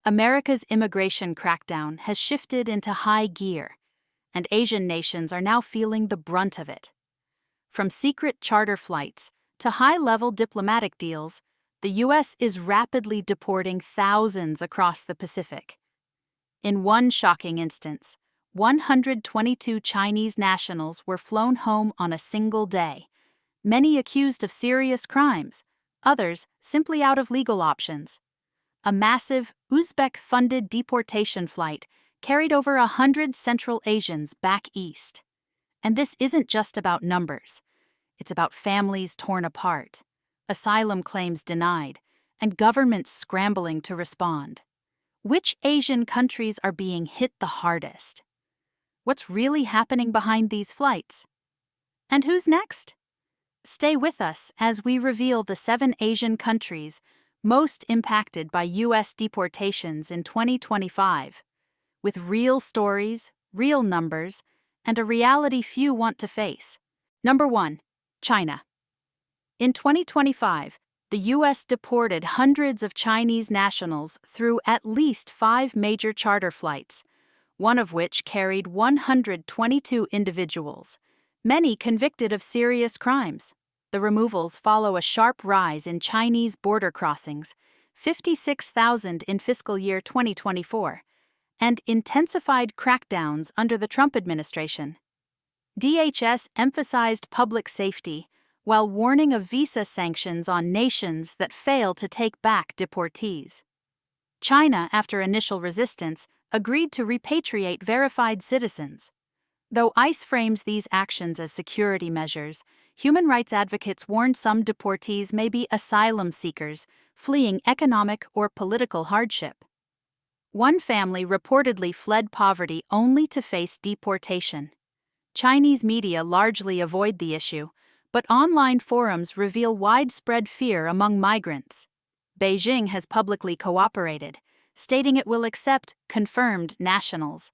America's immigration crackdown has shifted into high gear, and Asian nations are now feeling the brunt of it. From secret charter flights to high-level diplomatic deals, the U.S. is rapidly deporting thousands across the Pacific. In one shocking instance, 122 Chinese nationals were flown home on a single day, many accused of serious crimes, others simply out of legal options. A massive Uzbek-funded deportation flight carried over 100 Central Asians back east. And this isn't just about numbers. It's about families torn apart, asylum claims denied, and governments scrambling to respond. Which Asian countries are being hit the hardest? What's really happening behind these flights? And who's next? Stay with us as we reveal the 7 Asian countries most impacted by U.S. deportations in 2025, with real stories, real numbers, and a reality few want to face. Number 1. China. In 2025, the U.S. deported hundreds of Chinese nationals through at least 5 major charter flights, one of which carried 122 individuals, many convicted of serious crimes. The removals follow a sharp rise in Chinese border crossings, 56,000 in fiscal year 2024, and intensified crackdowns under the Trump administration. DHS emphasized public safety while warning of visa sanctions on nations that fail to take back deportees. China, after initial resistance, agreed to repatriate verified citizens. Though ICE frames these actions as security measures, human rights advocates warn some deportees may be asylum seekers fleeing economic or political hardship. One family reportedly fled poverty only to face deportation. Chinese media largely avoid the issue, but online forums reveal widespread fear among migrants. Beijing has publicly cooperated, stating it will accept confirmed nationals.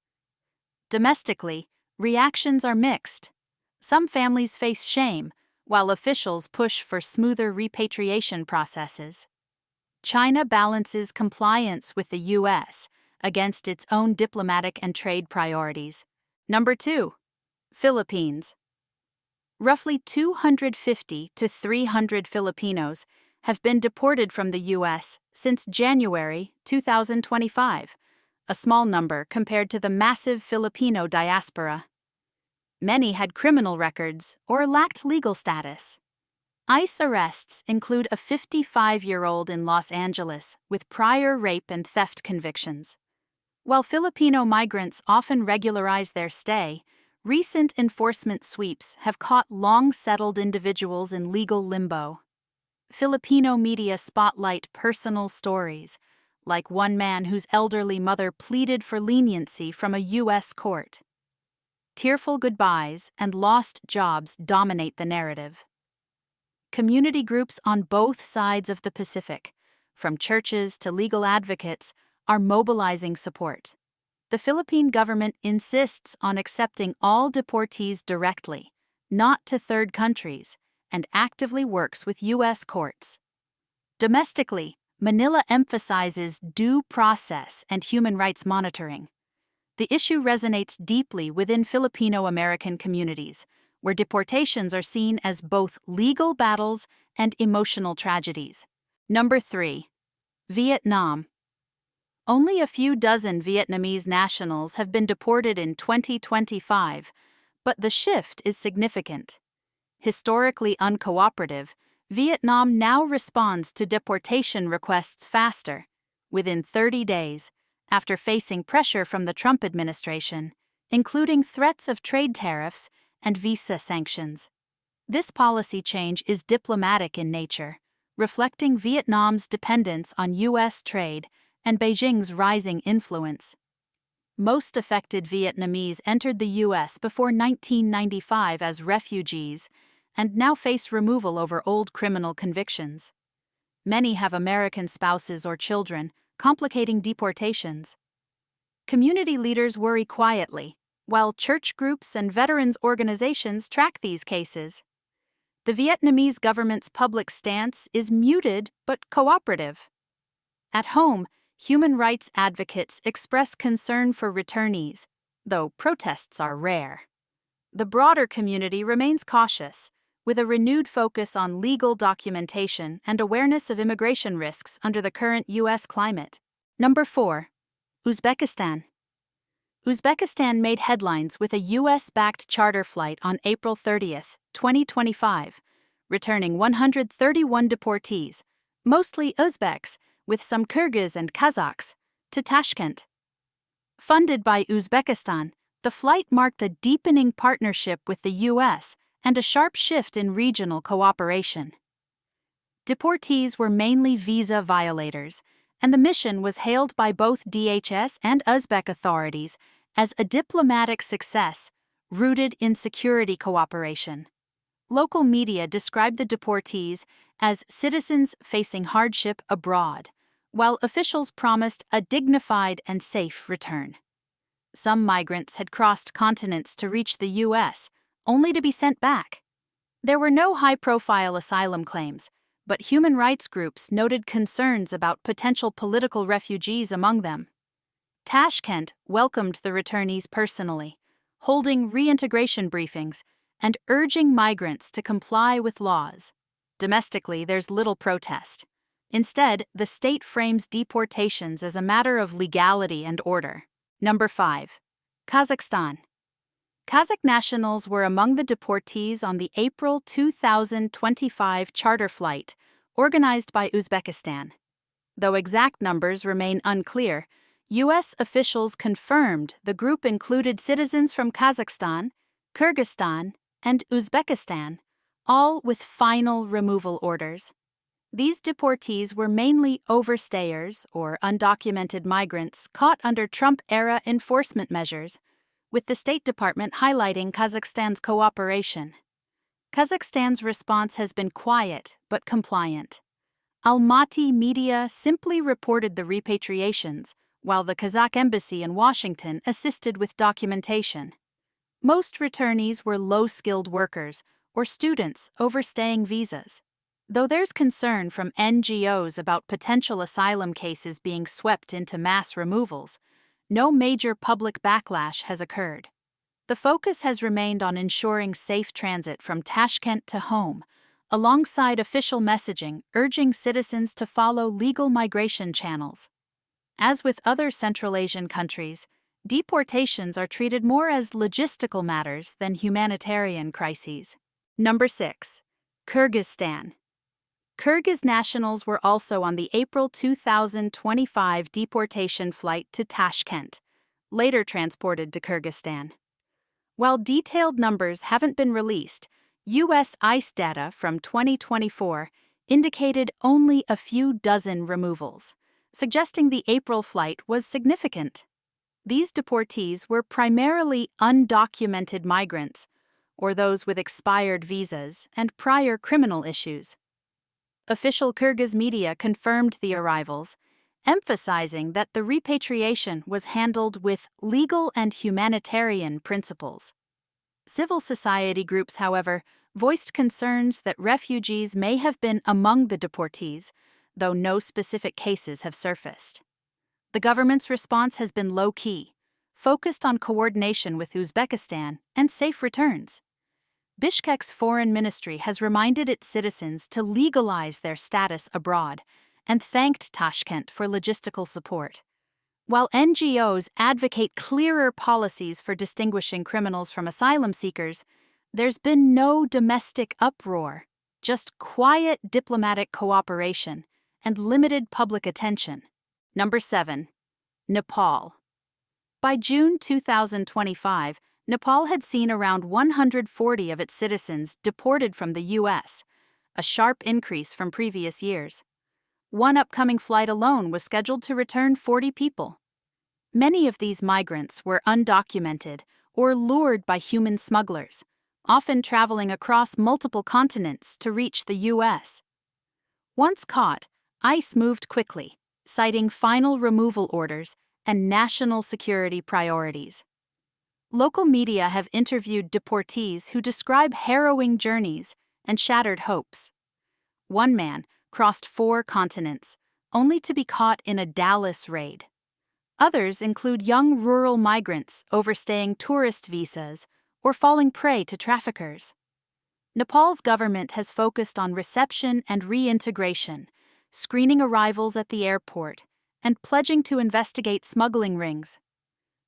Domestically, reactions are mixed. Some families face shame, while officials push for smoother repatriation processes. China balances compliance with the U.S. against its own diplomatic and trade priorities. Number 2. Philippines. Roughly 250 to 300 Filipinos have been deported from the U.S. since January 2025, a small number compared to the massive Filipino diaspora. Many had criminal records or lacked legal status. ICE arrests include a 55-year-old in Los Angeles with prior rape and theft convictions. While Filipino migrants often regularize their stay, recent enforcement sweeps have caught long-settled individuals in legal limbo. Filipino media spotlight personal stories, like one man whose elderly mother pleaded for leniency from a U.S. court. Tearful goodbyes and lost jobs dominate the narrative. Community groups on both sides of the Pacific, from churches to legal advocates, are mobilizing support. The Philippine government insists on accepting all deportees directly, not to third countries, and actively works with U.S. courts. Domestically, Manila emphasizes due process and human rights monitoring. The issue resonates deeply within Filipino-American communities, where deportations are seen as both legal battles and emotional tragedies. Number 3. Vietnam. Only a few dozen Vietnamese nationals have been deported in 2025, but the shift is significant. Historically uncooperative, Vietnam now responds to deportation requests faster, within 30 days, after facing pressure from the Trump administration, including threats of trade tariffs and visa sanctions. This policy change is diplomatic in nature, reflecting Vietnam's dependence on U.S. trade and Beijing's rising influence. Most affected Vietnamese entered the U.S. before 1995 as refugees and now face removal over old criminal convictions. Many have American spouses or children, complicating deportations. Community leaders worry quietly, while church groups and veterans organizations track these cases. The Vietnamese government's public stance is muted but cooperative. At home, human rights advocates express concern for returnees, though protests are rare. The broader community remains cautious, with a renewed focus on legal documentation and awareness of immigration risks under the current U.S. climate. Number 4. Uzbekistan. Uzbekistan made headlines with a U.S.-backed charter flight on April 30, 2025, returning 131 deportees, mostly Uzbeks, with some Kyrgyz and Kazakhs, to Tashkent. Funded by Uzbekistan, the flight marked a deepening partnership with the U.S. and a sharp shift in regional cooperation. Deportees were mainly visa violators, and the mission was hailed by both DHS and Uzbek authorities as a diplomatic success rooted in security cooperation. Local media described the deportees as citizens facing hardship abroad, while officials promised a dignified and safe return. Some migrants had crossed continents to reach the U.S., only to be sent back. There were no high-profile asylum claims, but human rights groups noted concerns about potential political refugees among them. Tashkent welcomed the returnees personally, holding reintegration briefings and urging migrants to comply with laws. Domestically, there's little protest. Instead, the state frames deportations as a matter of legality and order. Number 5. Kazakhstan. Kazakh nationals were among the deportees on the April 2025 charter flight organized by Uzbekistan. Though exact numbers remain unclear, U.S. officials confirmed the group included citizens from Kazakhstan, Kyrgyzstan, and Uzbekistan, all with final removal orders. These deportees were mainly overstayers or undocumented migrants caught under Trump-era enforcement measures, with the State Department highlighting Kazakhstan's cooperation. Kazakhstan's response has been quiet but compliant. Almaty media simply reported the repatriations, while the Kazakh embassy in Washington assisted with documentation. Most returnees were low-skilled workers or students overstaying visas. Though there's concern from NGOs about potential asylum cases being swept into mass removals, no major public backlash has occurred. The focus has remained on ensuring safe transit from Tashkent to home, alongside official messaging urging citizens to follow legal migration channels. As with other Central Asian countries, deportations are treated more as logistical matters than humanitarian crises. Number 6. Kyrgyzstan. Kyrgyz nationals were also on the April 2025 deportation flight to Tashkent, later transported to Kyrgyzstan. While detailed numbers haven't been released, U.S. ICE data from 2024 indicated only a few dozen removals, suggesting the April flight was significant. These deportees were primarily undocumented migrants, or those with expired visas and prior criminal issues. Official Kyrgyz media confirmed the arrivals, emphasizing that the repatriation was handled with legal and humanitarian principles. Civil society groups, however, voiced concerns that refugees may have been among the deportees, though no specific cases have surfaced. The government's response has been low-key, focused on coordination with Uzbekistan and safe returns. Bishkek's foreign ministry has reminded its citizens to legalize their status abroad and thanked Tashkent for logistical support. While NGOs advocate clearer policies for distinguishing criminals from asylum seekers, there's been no domestic uproar, just quiet diplomatic cooperation and limited public attention. Number 7. Nepal. By June 2025, Nepal had seen around 140 of its citizens deported from the U.S., a sharp increase from previous years. One upcoming flight alone was scheduled to return 40 people. Many of these migrants were undocumented or lured by human smugglers, often traveling across multiple continents to reach the U.S. Once caught, ICE moved quickly, citing final removal orders and national security priorities. Local media have interviewed deportees who describe harrowing journeys and shattered hopes. One man crossed 4 continents, only to be caught in a Dallas raid. Others include young rural migrants overstaying tourist visas or falling prey to traffickers. Nepal's government has focused on reception and reintegration, screening arrivals at the airport, and pledging to investigate smuggling rings.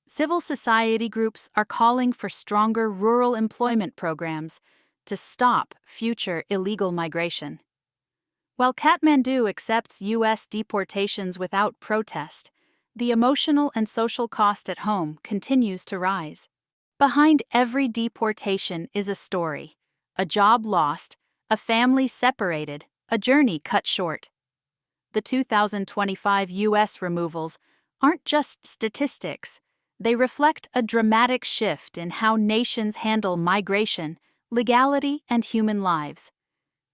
Civil society groups are calling for stronger rural employment programs to stop future illegal migration. While Kathmandu accepts U.S. deportations without protest, the emotional and social cost at home continues to rise. Behind every deportation is a story: a job lost, a family separated, a journey cut short. The 2025 U.S. removals aren't just statistics, they reflect a dramatic shift in how nations handle migration, legality, and human lives.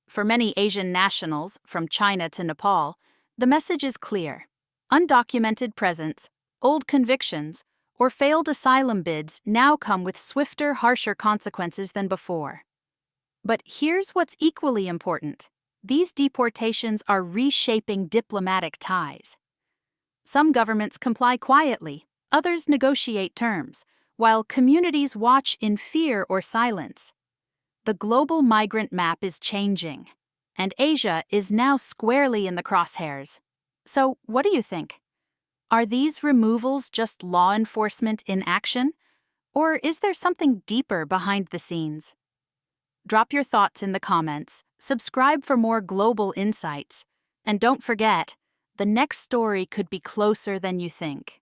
For many Asian nationals, from China to Nepal, the message is clear: undocumented presence, old convictions, or failed asylum bids now come with swifter, harsher consequences than before. But here's what's equally important: these deportations are reshaping diplomatic ties. Some governments comply quietly, others negotiate terms, while communities watch in fear or silence. The global migrant map is changing, and Asia is now squarely in the crosshairs. So, what do you think? Are these removals just law enforcement in action, or is there something deeper behind the scenes? Drop your thoughts in the comments, subscribe for more global insights, and don't forget, the next story could be closer than you think.